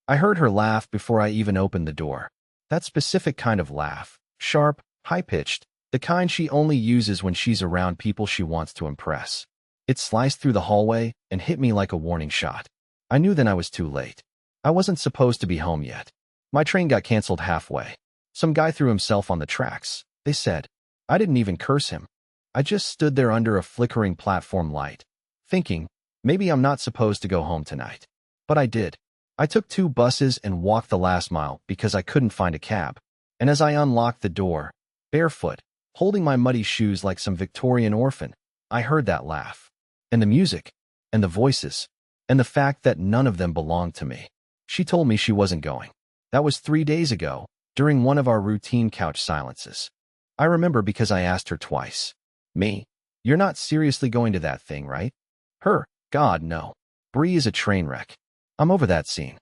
I heard her laugh before I even opened the door. That specific kind of laugh, sharp, high-pitched, the kind she only uses when she's around people she wants to impress. It sliced through the hallway and hit me like a warning shot. I knew then I was too late. I wasn't supposed to be home yet. My train got canceled halfway. Some guy threw himself on the tracks, they said. I didn't even curse him. I just stood there under a flickering platform light, thinking, maybe I'm not supposed to go home tonight. But I did. I took 2 buses and walked the last mile because I couldn't find a cab. And as I unlocked the door, barefoot, holding my muddy shoes like some Victorian orphan, I heard that laugh. And the music, and the voices, and the fact that none of them belonged to me. She told me she wasn't going. That was 3 days ago, during one of our routine couch silences. I remember because I asked her twice. Me? You're not seriously going to that thing, right? Her? God, no. Bree is a train wreck. I'm over that scene.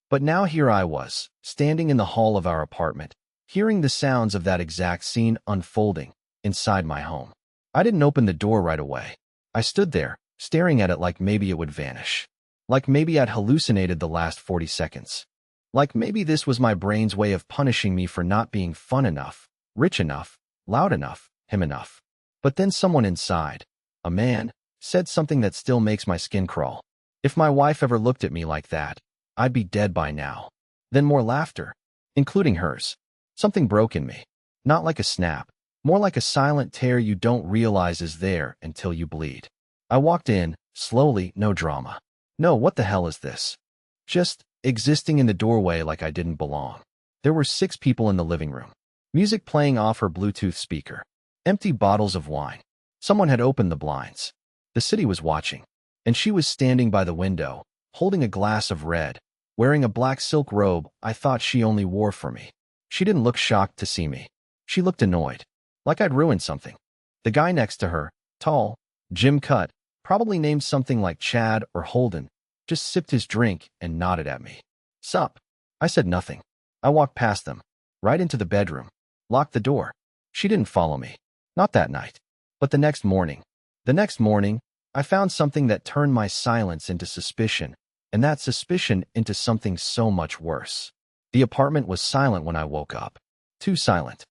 But now here I was, standing in the hall of our apartment, hearing the sounds of that exact scene unfolding inside my home. I didn't open the door right away. I stood there, staring at it like maybe it would vanish. Like maybe I'd hallucinated the last 40 seconds. Like maybe this was my brain's way of punishing me for not being fun enough, rich enough, loud enough, him enough. But then someone inside, a man, said something that still makes my skin crawl. If my wife ever looked at me like that, I'd be dead by now. Then more laughter, including hers. Something broke in me. Not like a snap, more like a silent tear you don't realize is there until you bleed. I walked in, slowly, no drama. No, what the hell is this? Just existing in the doorway like I didn't belong. There were 6 people in the living room. Music playing off her Bluetooth speaker. Empty bottles of wine. Someone had opened the blinds. The city was watching. And she was standing by the window, holding a glass of red, wearing a black silk robe I thought she only wore for me. She didn't look shocked to see me. She looked annoyed. Like I'd ruined something. The guy next to her, tall, gym cut, probably named something like Chad or Holden, just sipped his drink and nodded at me. Sup? I said nothing. I walked past them, right into the bedroom, locked the door. She didn't follow me. Not that night. But the next morning, I found something that turned my silence into suspicion, and that suspicion into something so much worse. The apartment was silent when I woke up. Too silent.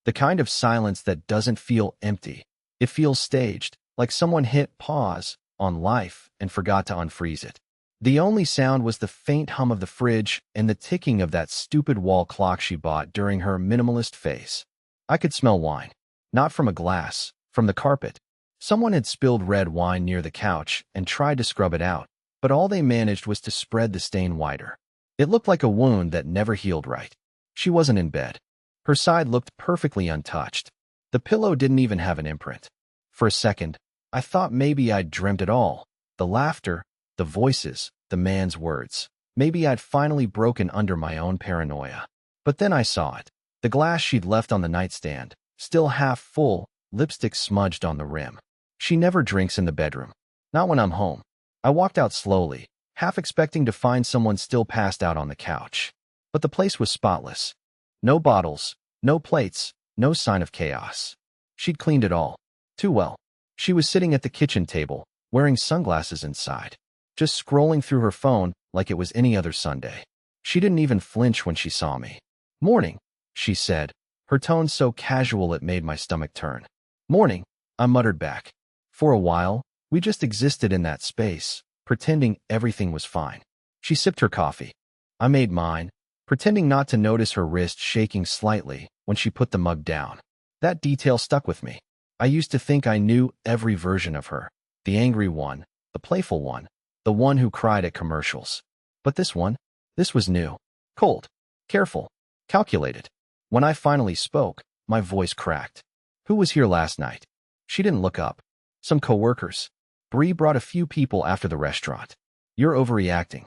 The kind of silence that doesn't feel empty. It feels staged, like someone hit pause on life and forgot to unfreeze it. The only sound was the faint hum of the fridge and the ticking of that stupid wall clock she bought during her minimalist phase. I could smell wine. Not from a glass, from the carpet. Someone had spilled red wine near the couch and tried to scrub it out, but all they managed was to spread the stain wider. It looked like a wound that never healed right. She wasn't in bed. Her side looked perfectly untouched. The pillow didn't even have an imprint. For a second, I thought maybe I'd dreamt it all. The laughter, the voices, the man's words. Maybe I'd finally broken under my own paranoia. But then I saw it. The glass she'd left on the nightstand, still half full, lipstick smudged on the rim. She never drinks in the bedroom. Not when I'm home. I walked out slowly, half expecting to find someone still passed out on the couch. But the place was spotless. No bottles, no plates, no sign of chaos. She'd cleaned it all. Too well. She was sitting at the kitchen table, wearing sunglasses inside, just scrolling through her phone like it was any other Sunday. She didn't even flinch when she saw me. "Morning," she said, her tone so casual it made my stomach turn. "Morning," I muttered back. For a while, we just existed in that space, pretending everything was fine. She sipped her coffee. I made mine, pretending not to notice her wrist shaking slightly when she put the mug down. That detail stuck with me. I used to think I knew every version of her. The angry one, the playful one, the one who cried at commercials. But this was new. Cold, careful, calculated. When I finally spoke, my voice cracked. "Who was here last night?" She didn't look up. "Some coworkers. Bree brought a few people after the restaurant." "You're overreacting."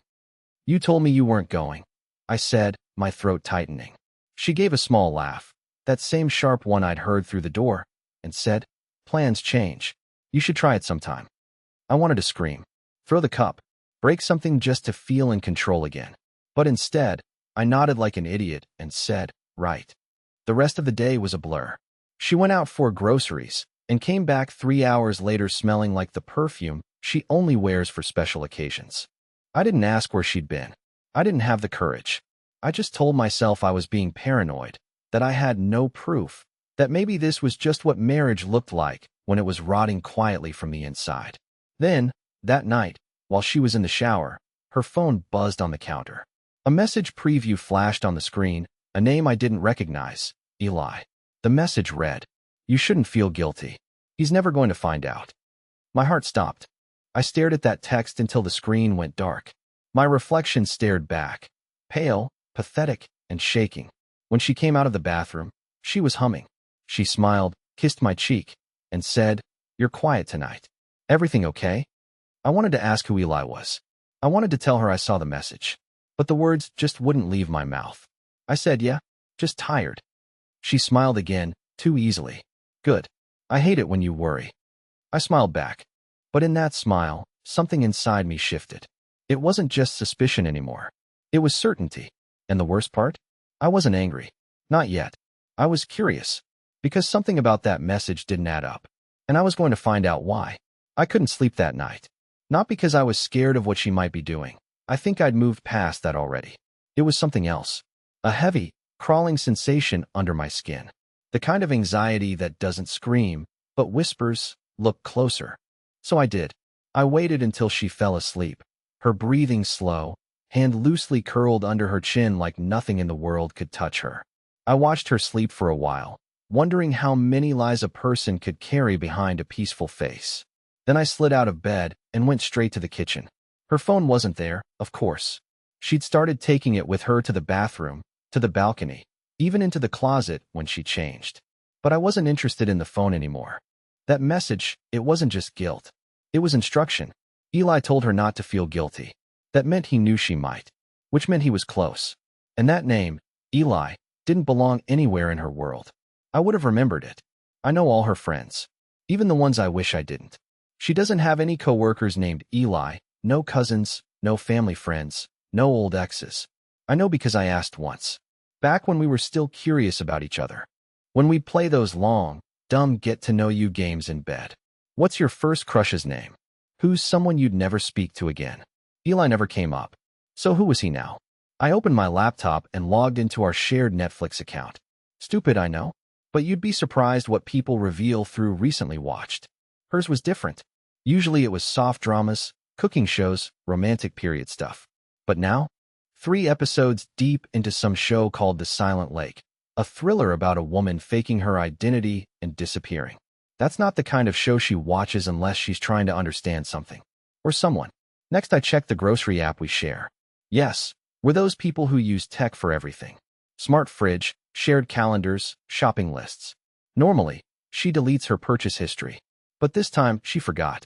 "You told me you weren't going," I said, my throat tightening. She gave a small laugh, that same sharp one I'd heard through the door, and said, "Plans change. You should try it sometime." I wanted to scream, throw the cup, break something just to feel in control again. But instead, I nodded like an idiot and said, "Right." The rest of the day was a blur. She went out for groceries and came back 3 hours later smelling like the perfume she only wears for special occasions. I didn't ask where she'd been. I didn't have the courage. I just told myself I was being paranoid, that I had no proof, that maybe this was just what marriage looked like when it was rotting quietly from the inside. Then, that night, while she was in the shower, her phone buzzed on the counter. A message preview flashed on the screen, a name I didn't recognize, Eli. The message read, "You shouldn't feel guilty. He's never going to find out." My heart stopped. I stared at that text until the screen went dark. My reflection stared back, pale, pathetic, and shaking. When she came out of the bathroom, she was humming. She smiled, kissed my cheek, and said, "You're quiet tonight. Everything okay?" I wanted to ask who Eli was. I wanted to tell her I saw the message, but the words just wouldn't leave my mouth. I said, "Yeah, just tired." She smiled again, too easily. "Good. I hate it when you worry." I smiled back. But in that smile, something inside me shifted. It wasn't just suspicion anymore. It was certainty. And the worst part? I wasn't angry. Not yet. I was curious. Because something about that message didn't add up. And I was going to find out why. I couldn't sleep that night. Not because I was scared of what she might be doing. I think I'd moved past that already. It was something else. A heavy, crawling sensation under my skin. The kind of anxiety that doesn't scream, but whispers, "Look closer." So I did. I waited until she fell asleep, her breathing slow, hand loosely curled under her chin like nothing in the world could touch her. I watched her sleep for a while, wondering how many lies a person could carry behind a peaceful face. Then I slid out of bed and went straight to the kitchen. Her phone wasn't there, of course. She'd started taking it with her to the bathroom, to the balcony, even into the closet when she changed. But I wasn't interested in the phone anymore. That message, it wasn't just guilt. It was instruction. Eli told her not to feel guilty. That meant he knew she might, which meant he was close. And that name, Eli, didn't belong anywhere in her world. I would have remembered it. I know all her friends, even the ones I wish I didn't. She doesn't have any coworkers named Eli, no cousins, no family friends, no old exes. I know because I asked once, back when we were still curious about each other. When we'd play those long, dumb get-to-know-you games in bed. What's your first crush's name? Who's someone you'd never speak to again? Eli never came up. So who was he now? I opened my laptop and logged into our shared Netflix account. Stupid, I know, but you'd be surprised what people reveal through recently watched. Hers was different. Usually it was soft dramas, cooking shows, romantic period stuff. But now, 3 episodes deep into some show called The Silent Lake, a thriller about a woman faking her identity and disappearing. That's not the kind of show she watches unless she's trying to understand something. Or someone. Next I checked the grocery app we share. Yes, we're those people who use tech for everything. Smart fridge, shared calendars, shopping lists. Normally, she deletes her purchase history. But this time, she forgot.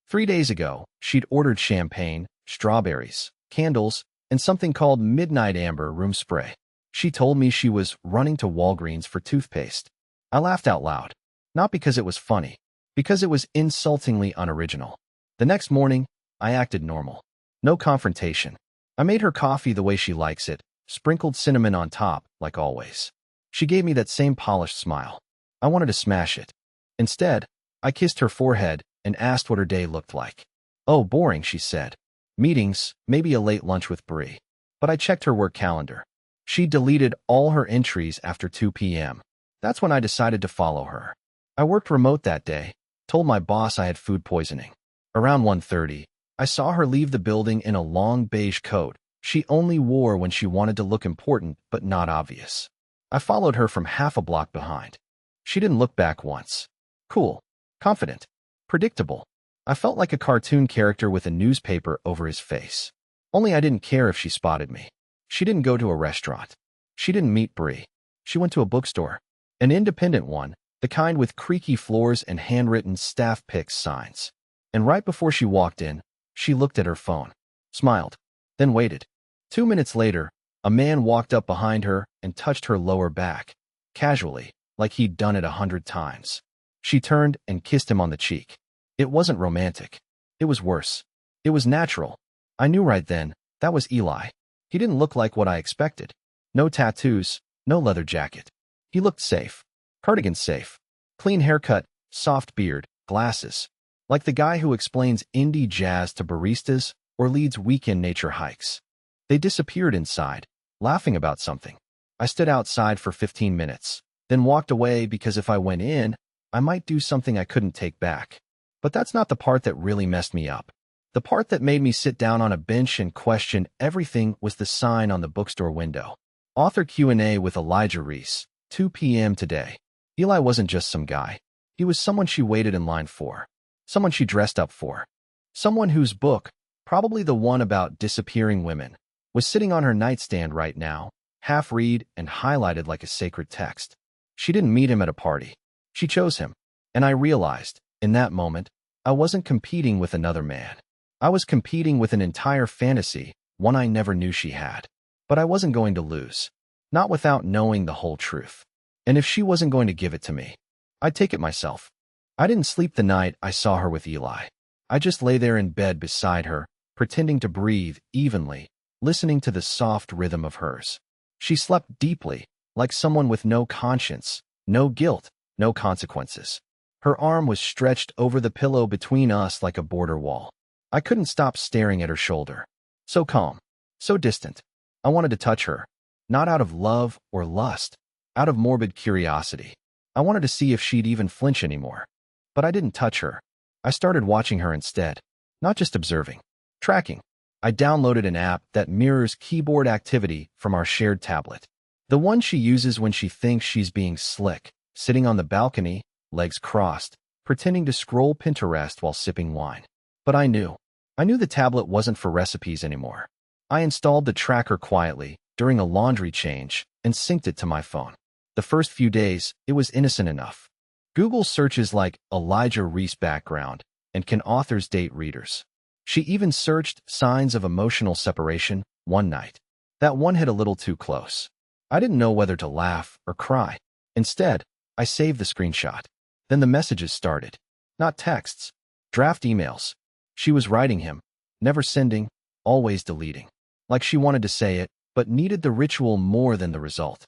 3 days ago, she'd ordered champagne, strawberries, candles, and something called Midnight Amber room spray. She told me she was running to Walgreens for toothpaste. I laughed out loud. Not because it was funny, because it was insultingly unoriginal. The next morning, I acted normal. No confrontation. I made her coffee the way she likes it, sprinkled cinnamon on top, like always. She gave me that same polished smile. I wanted to smash it. Instead, I kissed her forehead and asked what her day looked like. "Oh, boring," she said. "Meetings, maybe a late lunch with Brie." But I checked her work calendar. She deleted all her entries after 2 p.m. That's when I decided to follow her. I worked remote that day, told my boss I had food poisoning. Around 1:30, I saw her leave the building in a long beige coat she only wore when she wanted to look important but not obvious. I followed her from half a block behind. She didn't look back once. Cool, confident, predictable. I felt like a cartoon character with a newspaper over his face. Only I didn't care if she spotted me. She didn't go to a restaurant. She didn't meet Brie. She went to a bookstore. An independent one, the kind with creaky floors and handwritten staff picks signs. And right before she walked in, she looked at her phone, smiled, then waited. 2 minutes later, a man walked up behind her and touched her lower back, casually, like he'd done it 100 times. She turned and kissed him on the cheek. It wasn't romantic. It was worse. It was natural. I knew right then, that was Eli. He didn't look like what I expected. No tattoos, no leather jacket. He looked safe. Cardigan safe. Clean haircut, soft beard, glasses. Like the guy who explains indie jazz to baristas or leads weekend nature hikes. They disappeared inside, laughing about something. I stood outside for 15 minutes, then walked away because if I went in, I might do something I couldn't take back. But that's not the part that really messed me up. The part that made me sit down on a bench and question everything was the sign on the bookstore window. Author Q&A with Elijah Reese, 2 p.m. today. Eli wasn't just some guy. He was someone she waited in line for. Someone she dressed up for. Someone whose book, probably the one about disappearing women, was sitting on her nightstand right now, half-read and highlighted like a sacred text. She didn't meet him at a party. She chose him. And I realized, in that moment, I wasn't competing with another man. I was competing with an entire fantasy, one I never knew she had. But I wasn't going to lose. Not without knowing the whole truth. And if she wasn't going to give it to me, I'd take it myself. I didn't sleep the night I saw her with Eli. I just lay there in bed beside her, pretending to breathe evenly, listening to the soft rhythm of hers. She slept deeply, like someone with no conscience, no guilt, no consequences. Her arm was stretched over the pillow between us like a border wall. I couldn't stop staring at her shoulder. So calm, so distant. I wanted to touch her, not out of love or lust, out of morbid curiosity. I wanted to see if she'd even flinch anymore. But I didn't touch her. I started watching her instead, not just observing, tracking. I downloaded an app that mirrors keyboard activity from our shared tablet. The one she uses when she thinks she's being slick, sitting on the balcony, legs crossed, pretending to scroll Pinterest while sipping wine. But I knew the tablet wasn't for recipes anymore. I installed the tracker quietly during a laundry change and synced it to my phone. The first few days, it was innocent enough. Google searches like Elijah Reese background and can authors date readers. She even searched signs of emotional separation one night. That one hit a little too close. I didn't know whether to laugh or cry. Instead, I saved the screenshot. Then the messages started. Not texts. Draft emails. She was writing him, never sending, always deleting. Like she wanted to say it, but needed the ritual more than the result.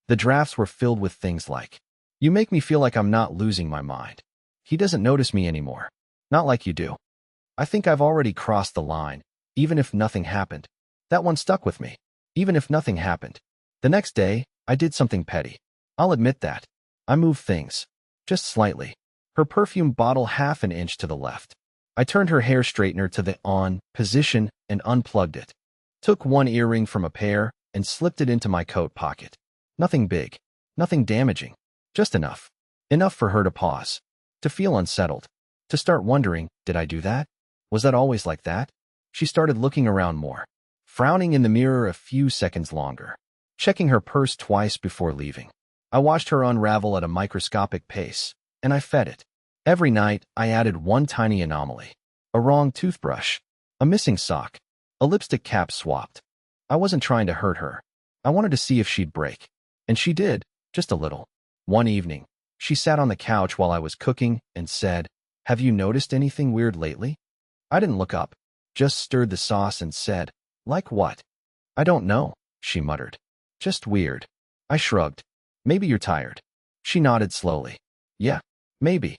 The drafts were filled with things like, "You make me feel like I'm not losing my mind. He doesn't notice me anymore. Not like you do. I think I've already crossed the line, even if nothing happened." That one stuck with me. Even if nothing happened. The next day, I did something petty. I'll admit that. I moved things. Just slightly. Her perfume bottle half an inch to the left. I turned her hair straightener to the on position and unplugged it. Took one earring from a pair and slipped it into my coat pocket. Nothing big. Nothing damaging. Just enough. Enough for her to pause. To feel unsettled. To start wondering, did I do that? Was that always like that? She started looking around more. Frowning in the mirror a few seconds longer. Checking her purse twice before leaving. I watched her unravel at a microscopic pace, and I fed it. Every night, I added one tiny anomaly. A wrong toothbrush. A missing sock. A lipstick cap swapped. I wasn't trying to hurt her. I wanted to see if she'd break. And she did, just a little. One evening, she sat on the couch while I was cooking and said, "Have you noticed anything weird lately?" I didn't look up, just stirred the sauce and said, "Like what?" "I don't know," she muttered. "Just weird." I shrugged. "Maybe you're tired." She nodded slowly. "Yeah, maybe."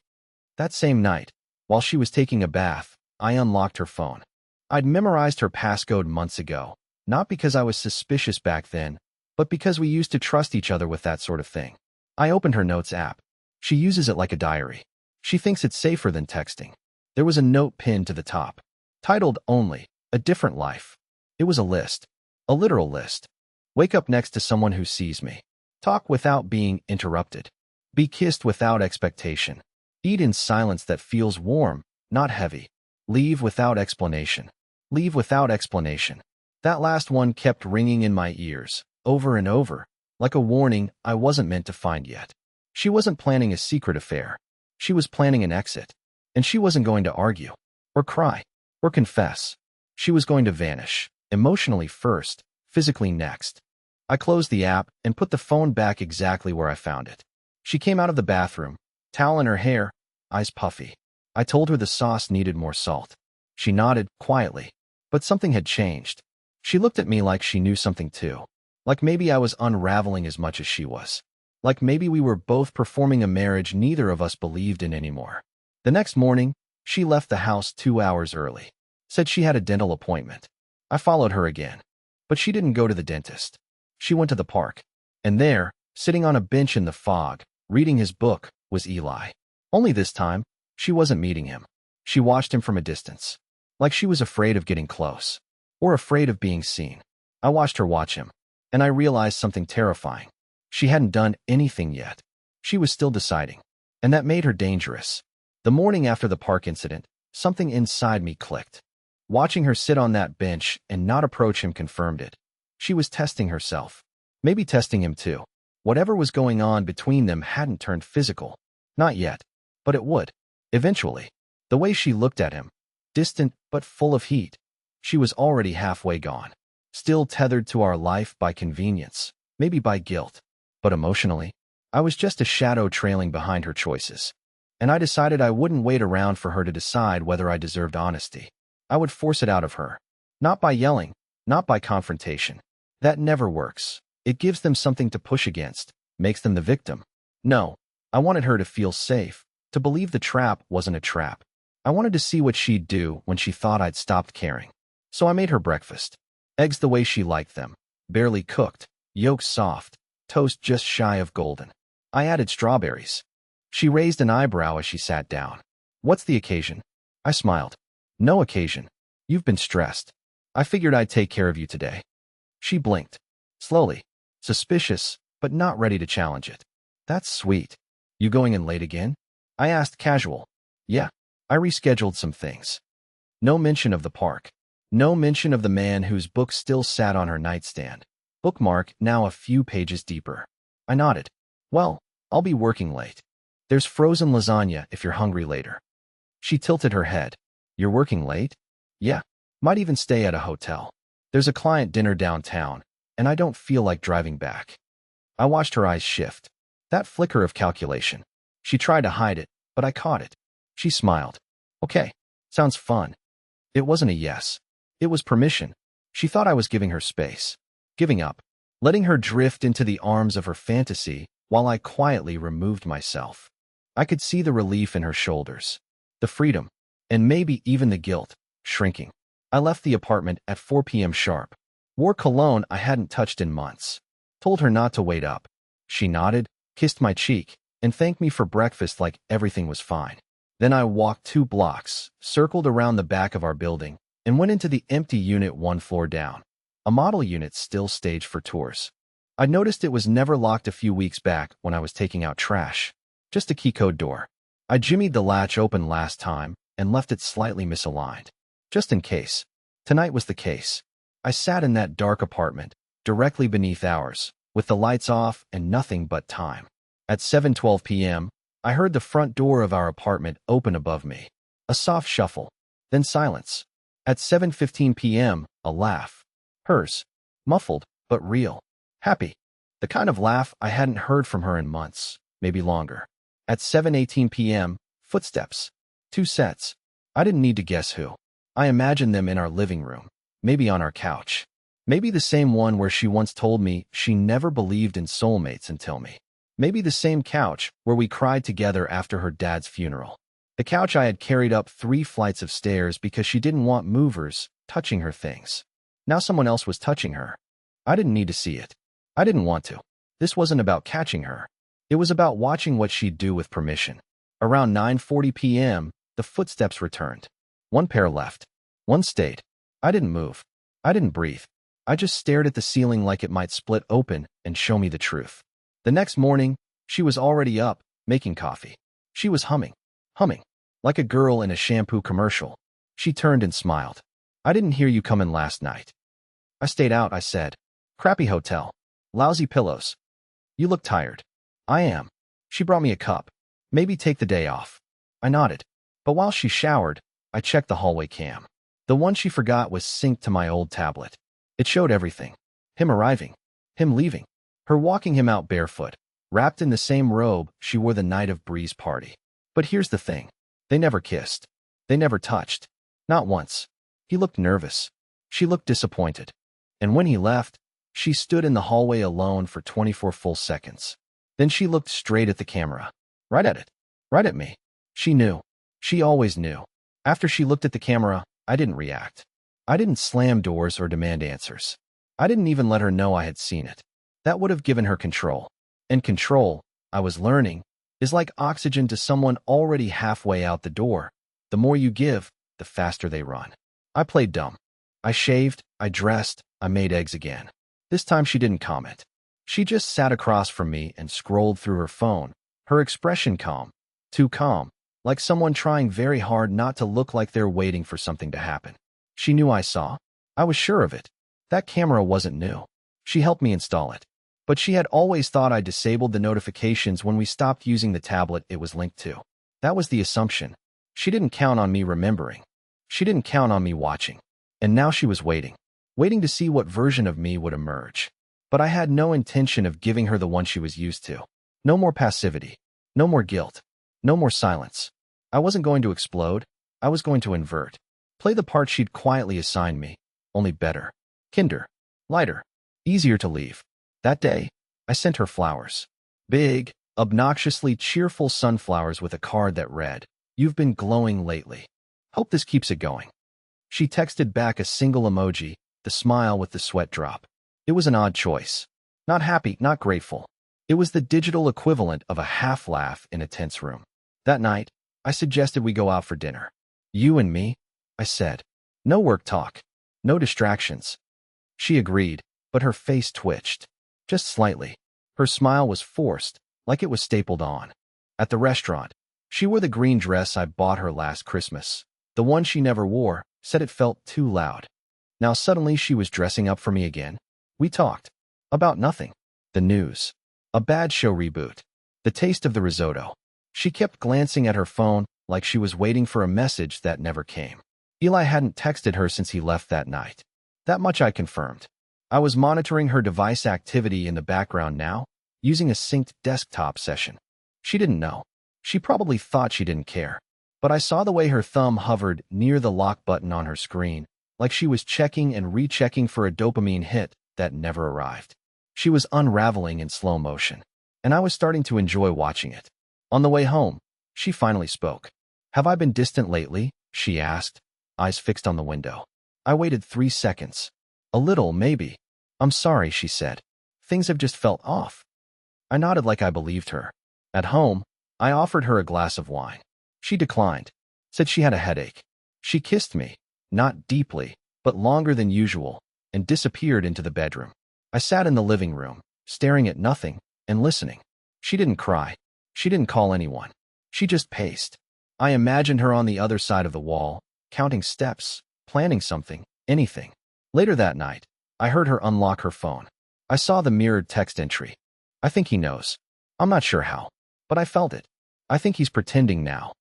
That same night, while she was taking a bath, I unlocked her phone. I'd memorized her passcode months ago, not because I was suspicious back then, but because we used to trust each other with that sort of thing. I opened her notes app. She uses it like a diary. She thinks it's safer than texting. There was a note pinned to the top, titled Only, A Different Life. It was a list. A literal list. Wake up next to someone who sees me. Talk without being interrupted. Be kissed without expectation. Eat in silence that feels warm, not heavy. Leave without explanation. Leave without explanation. That last one kept ringing in my ears, over and over, like a warning I wasn't meant to find yet. She wasn't planning a secret affair. She was planning an exit. And she wasn't going to argue, or cry, or confess. She was going to vanish, emotionally first, physically next. I closed the app and put the phone back exactly where I found it. She came out of the bathroom, towel in her hair, eyes puffy. I told her the sauce needed more salt. She nodded, quietly. But something had changed. She looked at me like she knew something too. Like maybe I was unraveling as much as she was. Like maybe we were both performing a marriage neither of us believed in anymore. The next morning, she left the house 2 hours early. Said she had a dental appointment. I followed her again. But she didn't go to the dentist. She went to the park. And there, sitting on a bench in the fog, reading his book, was Eli. Only this time, she wasn't meeting him. She watched him from a distance. Like she was afraid of getting close. Or afraid of being seen. I watched her watch him. And I realized something terrifying. She hadn't done anything yet. She was still deciding. And that made her dangerous. The morning after the park incident, something inside me clicked. Watching her sit on that bench and not approach him confirmed it. She was testing herself. Maybe testing him too. Whatever was going on between them hadn't turned physical. Not yet. But it would. Eventually. The way she looked at him. Distant but full of heat. She was already halfway gone. Still tethered to our life by convenience. Maybe by guilt. But emotionally, I was just a shadow trailing behind her choices. And I decided I wouldn't wait around for her to decide whether I deserved honesty. I would force it out of her. Not by yelling, not by confrontation. That never works. It gives them something to push against, makes them the victim. No, I wanted her to feel safe, to believe the trap wasn't a trap. I wanted to see what she'd do when she thought I'd stopped caring. So I made her breakfast. Eggs the way she liked them, barely cooked, yolks soft, toast just shy of golden. I added strawberries. She raised an eyebrow as she sat down. What's the occasion? I smiled. No occasion. You've been stressed. I figured I'd take care of you today. She blinked. Slowly. Suspicious, but not ready to challenge it. That's sweet. You going in late again? I asked casual. Yeah. I rescheduled some things. No mention of the park. No mention of the man whose book still sat on her nightstand. Bookmark now a few pages deeper. I nodded. Well, I'll be working late. There's frozen lasagna if you're hungry later. She tilted her head. You're working late? Yeah. Might even stay at a hotel. There's a client dinner downtown, and I don't feel like driving back. I watched her eyes shift. That flicker of calculation. She tried to hide it, but I caught it. She smiled. Okay. Sounds fun. It wasn't a yes. It was permission. She thought I was giving her space. Giving up. Letting her drift into the arms of her fantasy while I quietly removed myself. I could see the relief in her shoulders. The freedom. And maybe even the guilt. Shrinking. I left the apartment at 4 p.m. sharp. Wore cologne I hadn't touched in months. Told her not to wait up. She nodded, kissed my cheek, and thanked me for breakfast like everything was fine. Then I walked 2 blocks, circled around the back of our building, and went into the empty unit 1 floor down. A model unit still staged for tours. I noticed it was never locked a few weeks back when I was taking out trash. Just a key code door. I jimmied the latch open last time and left it slightly misaligned. Just in case. Tonight was the case. I sat in that dark apartment, directly beneath ours, with the lights off and nothing but time. At 7:12 p.m., I heard the front door of our apartment open above me. A soft shuffle. Then silence. At 7:15 p.m., a laugh. Hers. Muffled, but real. Happy. The kind of laugh I hadn't heard from her in months, maybe longer. At 7:18 p.m., footsteps. 2 sets. I didn't need to guess who. I imagined them in our living room, maybe on our couch. Maybe the same one where she once told me she never believed in soulmates until me. Maybe the same couch where we cried together after her dad's funeral. The couch I had carried up 3 flights of stairs because she didn't want movers touching her things. Now someone else was touching her. I didn't need to see it. I didn't want to. This wasn't about catching her. It was about watching what she'd do with permission. Around 9:40 p.m., the footsteps returned. 1 pair left. 1 stayed. I didn't move. I didn't breathe. I just stared at the ceiling like it might split open and show me the truth. The next morning, she was already up, making coffee. She was humming. Humming. Like a girl in a shampoo commercial. She turned and smiled. I didn't hear you come in last night. I stayed out, I said. Crappy hotel. Lousy pillows. You look tired. I am. She brought me a cup. Maybe take the day off. I nodded. But while she showered, I checked the hallway cam. The one she forgot was synced to my old tablet. It showed everything. Him arriving. Him leaving. Her walking him out barefoot, wrapped in the same robe she wore the night of Bree's party. But here's the thing. They never kissed. They never touched. Not once. He looked nervous. She looked disappointed. And when he left, she stood in the hallway alone for 24 full seconds. Then she looked straight at the camera. Right at it. Right at me. She knew. She always knew. After she looked at the camera, I didn't react. I didn't slam doors or demand answers. I didn't even let her know I had seen it. That would have given her control. And control, I was learning, is like oxygen to someone already halfway out the door. The more you give, the faster they run. I played dumb. I shaved, I dressed, I made eggs again. This time she didn't comment. She just sat across from me and scrolled through her phone, her expression calm. Too calm, like someone trying very hard not to look like they're waiting for something to happen. She knew I saw. I was sure of it. That camera wasn't new. She helped me install it. But she had always thought I disabled the notifications when we stopped using the tablet it was linked to. That was the assumption. She didn't count on me remembering. She didn't count on me watching. And now she was waiting. Waiting to see what version of me would emerge. But I had no intention of giving her the one she was used to. No more passivity. No more guilt. No more silence. I wasn't going to explode. I was going to invert. Play the part she'd quietly assigned me, only better. Kinder. Lighter. Easier to leave. That day, I sent her flowers. Big, obnoxiously cheerful sunflowers with a card that read, "You've been glowing lately. Hope this keeps it going." She texted back a single emoji, the smile with the sweat drop. It was an odd choice. Not happy, not grateful. It was the digital equivalent of a half laugh in a tense room. That night, I suggested we go out for dinner. You and me, I said. No work talk. No distractions. She agreed, but her face twitched. Just slightly. Her smile was forced, like it was stapled on. At the restaurant, she wore the green dress I bought her last Christmas. The one she never wore, said it felt too loud. Now suddenly she was dressing up for me again. We talked. About nothing. The news. A bad show reboot. The taste of the risotto. She kept glancing at her phone like she was waiting for a message that never came. Eli hadn't texted her since he left that night. That much I confirmed. I was monitoring her device activity in the background now, using a synced desktop session. She didn't know. She probably thought she didn't care. But I saw the way her thumb hovered near the lock button on her screen, like she was checking and rechecking for a dopamine hit that never arrived. She was unraveling in slow motion, and I was starting to enjoy watching it. On the way home, she finally spoke. "Have I been distant lately?" she asked, eyes fixed on the window. I waited 3 seconds. "A little, maybe." "I'm sorry," she said. "Things have just felt off." I nodded like I believed her. At home, I offered her a glass of wine. She declined, said she had a headache. She kissed me, not deeply, but longer than usual, and disappeared into the bedroom. I sat in the living room, staring at nothing and listening. She didn't cry. She didn't call anyone. She just paced. I imagined her on the other side of the wall, counting steps, planning something, anything. Later that night, I heard her unlock her phone. I saw the mirrored text entry. "I think he knows. I'm not sure how, but I felt it. I think he's pretending now."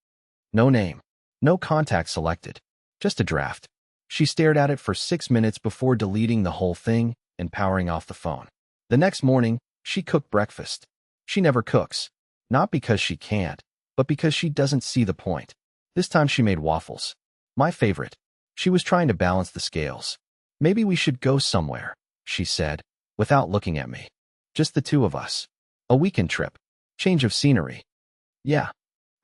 No name. No contact selected. Just a draft. She stared at it for 6 minutes before deleting the whole thing and powering off the phone. The next morning, she cooked breakfast. She never cooks. Not because she can't, but because she doesn't see the point. This time she made waffles. My favorite. She was trying to balance the scales. "Maybe we should go somewhere," she said, without looking at me. "Just the two of us. A weekend trip. Change of scenery." "Yeah,"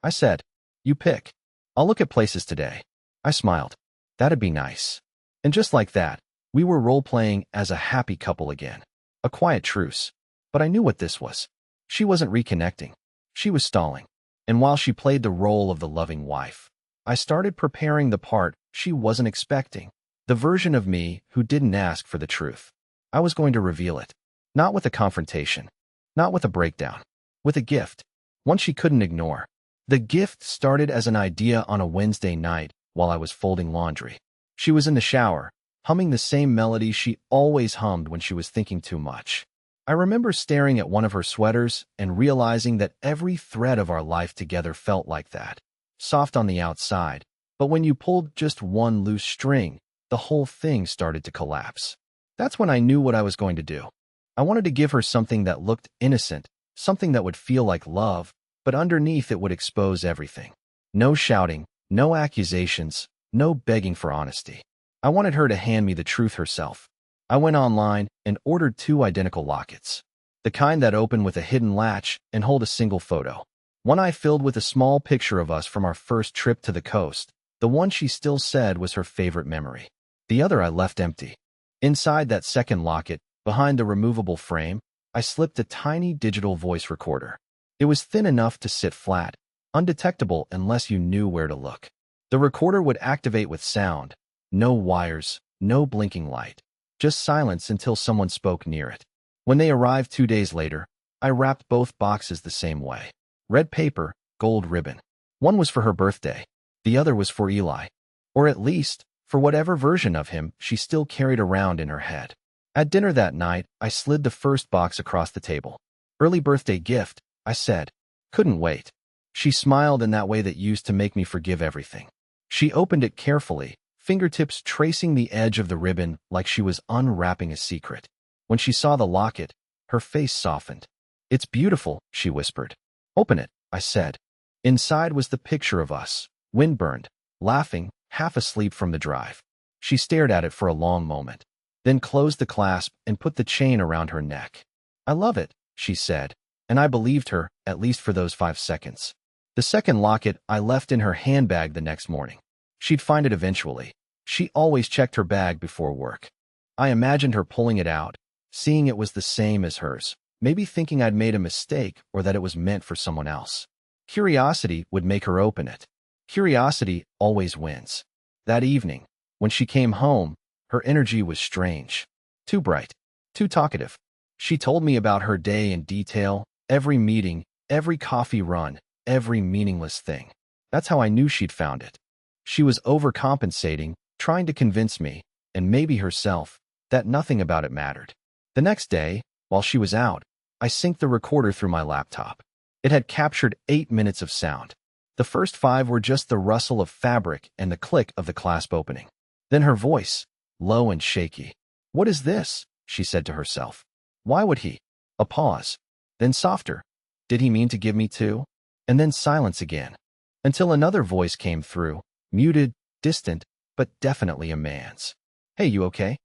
I said. "You pick. I'll look at places today." I smiled. That'd be nice. And just like that, we were role-playing as a happy couple again. A quiet truce. But I knew what this was. She wasn't reconnecting. She was stalling. And while she played the role of the loving wife, I started preparing the part she wasn't expecting. The version of me who didn't ask for the truth. I was going to reveal it. Not with a confrontation. Not with a breakdown. With a gift. One she couldn't ignore. The gift started as an idea on a Wednesday night while I was folding laundry. She was in the shower, humming the same melody she always hummed when she was thinking too much. I remember staring at one of her sweaters and realizing that every thread of our life together felt like that. Soft on the outside, but when you pulled just one loose string, the whole thing started to collapse. That's when I knew what I was going to do. I wanted to give her something that looked innocent, something that would feel like love, but underneath it would expose everything. No shouting, no accusations, no begging for honesty. I wanted her to hand me the truth herself. I went online and ordered 2 identical lockets. The kind that open with a hidden latch and hold a single photo. One I filled with a small picture of us from our first trip to the coast, the one she still said was her favorite memory. The other I left empty. Inside that second locket, behind the removable frame, I slipped a tiny digital voice recorder. It was thin enough to sit flat, undetectable unless you knew where to look. The recorder would activate with sound, no wires, no blinking light, just silence until someone spoke near it. When they arrived 2 days later, I wrapped both boxes the same way. Red paper, gold ribbon. One was for her birthday. The other was for Eli. Or at least, for whatever version of him she still carried around in her head. At dinner that night, I slid the first box across the table. Early birthday gift, I said. Couldn't wait. She smiled in that way that used to make me forgive everything. She opened it carefully, fingertips tracing the edge of the ribbon like she was unwrapping a secret. When she saw the locket, her face softened. "It's beautiful," she whispered. "Open it," I said. Inside was the picture of us, windburned, laughing, half asleep from the drive. She stared at it for a long moment, then closed the clasp and put the chain around her neck. "I love it," she said, and I believed her, at least for those 5 seconds. The second locket I left in her handbag the next morning. She'd find it eventually. She always checked her bag before work. I imagined her pulling it out, seeing it was the same as hers, maybe thinking I'd made a mistake or that it was meant for someone else. Curiosity would make her open it. Curiosity always wins. That evening, when she came home, her energy was strange. Too bright. Too talkative. She told me about her day in detail, every meeting, every coffee run, every meaningless thing. That's how I knew she'd found it. She was overcompensating, trying to convince me, and maybe herself, that nothing about it mattered. The next day, while she was out, I synced the recorder through my laptop. It had captured 8 minutes of sound. The first 5 were just the rustle of fabric and the click of the clasp opening. Then her voice, low and shaky. "What is this?" she said to herself. "Why would he?" A pause. Then softer. "Did he mean to give me 2? And then silence again. Until another voice came through, muted, distant, but definitely a man's. "Hey, you okay?"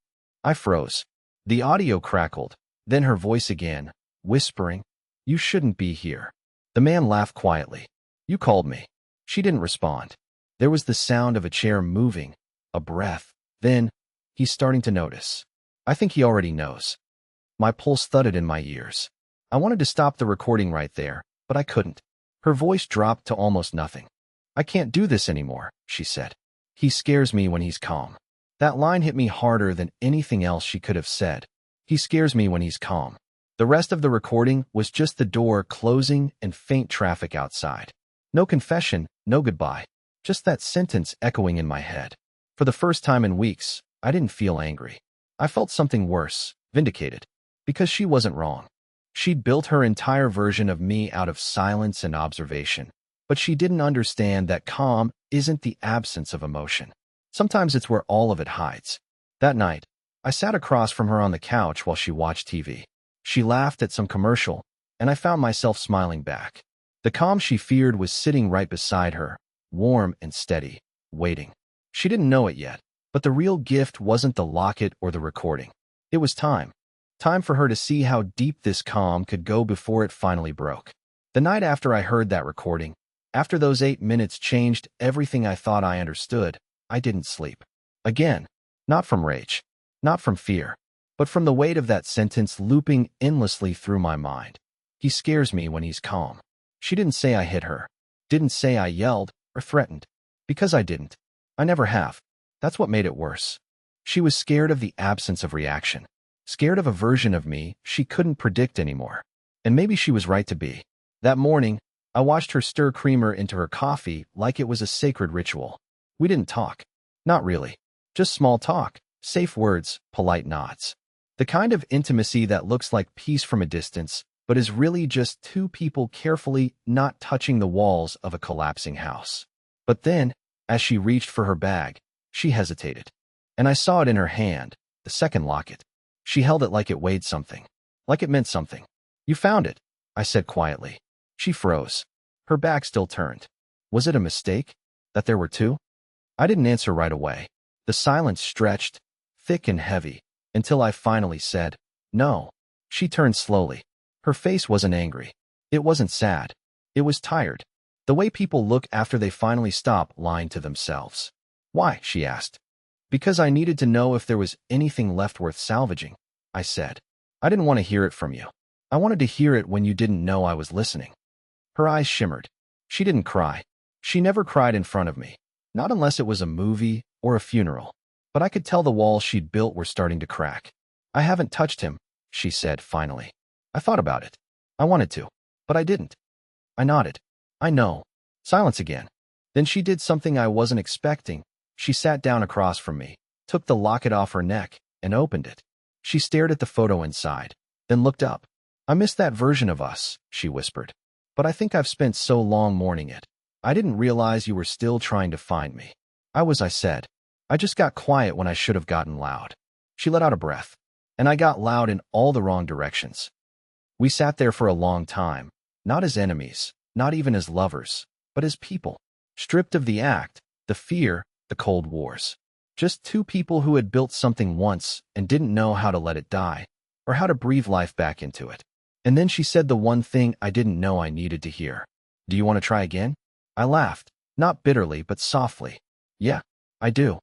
I froze. The audio crackled, then her voice again, whispering, "You shouldn't be here." The man laughed quietly. "You called me." She didn't respond. There was the sound of a chair moving, a breath. Then, "He's starting to notice. I think he already knows." My pulse thudded in my ears. I wanted to stop the recording right there, but I couldn't. Her voice dropped to almost nothing. "I can't do this anymore," she said. "He scares me when he's calm." That line hit me harder than anything else she could have said. He scares me when he's calm. The rest of the recording was just the door closing and faint traffic outside. No confession, no goodbye. Just that sentence echoing in my head. For the first time in weeks, I didn't feel angry. I felt something worse, vindicated. Because she wasn't wrong. She'd built her entire version of me out of silence and observation. But she didn't understand that calm isn't the absence of emotion. Sometimes it's where all of it hides. That night, I sat across from her on the couch while she watched TV. She laughed at some commercial, and I found myself smiling back. The calm she feared was sitting right beside her, warm and steady, waiting. She didn't know it yet, but the real gift wasn't the locket or the recording. It was time. Time for her to see how deep this calm could go before it finally broke. The night after I heard that recording, after those 8 minutes changed everything I thought I understood, I didn't sleep. Again, not from rage, not from fear, but from the weight of that sentence looping endlessly through my mind. He scares me when he's calm. She didn't say I hit her. Didn't say I yelled or threatened. Because I didn't. I never have. That's what made it worse. She was scared of the absence of reaction. Scared of a version of me she couldn't predict anymore. And maybe she was right to be. That morning, I watched her stir creamer into her coffee like it was a sacred ritual. We didn't talk. Not really. Just small talk, safe words, polite nods. The kind of intimacy that looks like peace from a distance, but is really just 2 people carefully not touching the walls of a collapsing house. But then, as she reached for her bag, she hesitated. And I saw it in her hand, the second locket. She held it like it weighed something, like it meant something. "You found it," I said quietly. She froze. Her back still turned. Was it a mistake? That there were 2? I didn't answer right away. The silence stretched, thick and heavy, until I finally said, "No." She turned slowly. Her face wasn't angry. It wasn't sad. It was tired. The way people look after they finally stop lying to themselves. "Why?" she asked. Because I needed to know if there was anything left worth salvaging, I said. I didn't want to hear it from you. I wanted to hear it when you didn't know I was listening. Her eyes shimmered. She didn't cry. She never cried in front of me, not unless it was a movie or a funeral. But I could tell the walls she'd built were starting to crack. I haven't touched him, she said finally. I thought about it. I wanted to, but I didn't. I nodded. I know. Silence again. Then she did something I wasn't expecting. She sat down across from me, took the locket off her neck, and opened it. She stared at the photo inside, then looked up. I miss that version of us, she whispered. But I think I've spent so long mourning it. I didn't realize you were still trying to find me. I said. I just got quiet when I should have gotten loud. She let out a breath, and I got loud in all the wrong directions. We sat there for a long time, not as enemies, not even as lovers, but as people, stripped of the act, the fear, the cold wars. Just two people who had built something once and didn't know how to let it die, or how to breathe life back into it. And then she said the one thing I didn't know I needed to hear. Do you want to try again? I laughed, not bitterly but softly. Yeah, I do.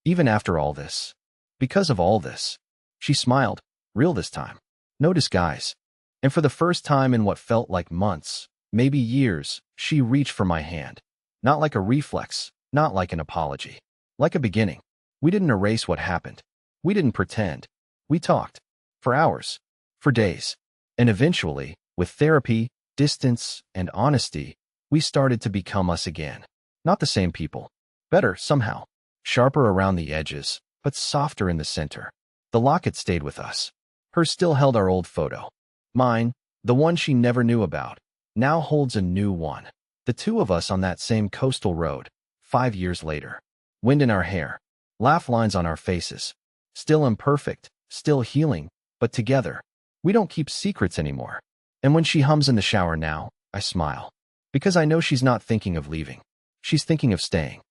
Even after all this. Because of all this. She smiled, real this time. No disguise. And for the first time in what felt like months, maybe years, she reached for my hand. Not like a reflex, not like an apology. Like a beginning. We didn't erase what happened. We didn't pretend. We talked. For hours. For days. And eventually, with therapy, distance, and honesty, we started to become us again. Not the same people. Better, somehow. Sharper around the edges, but softer in the center. The locket stayed with us. Hers still held our old photo. Mine, the one she never knew about, now holds a new one. The two of us on that same coastal road, 5 years later. Wind in our hair. Laugh lines on our faces. Still imperfect, still healing, but together. We don't keep secrets anymore. And when she hums in the shower now, I smile. Because I know she's not thinking of leaving. She's thinking of staying.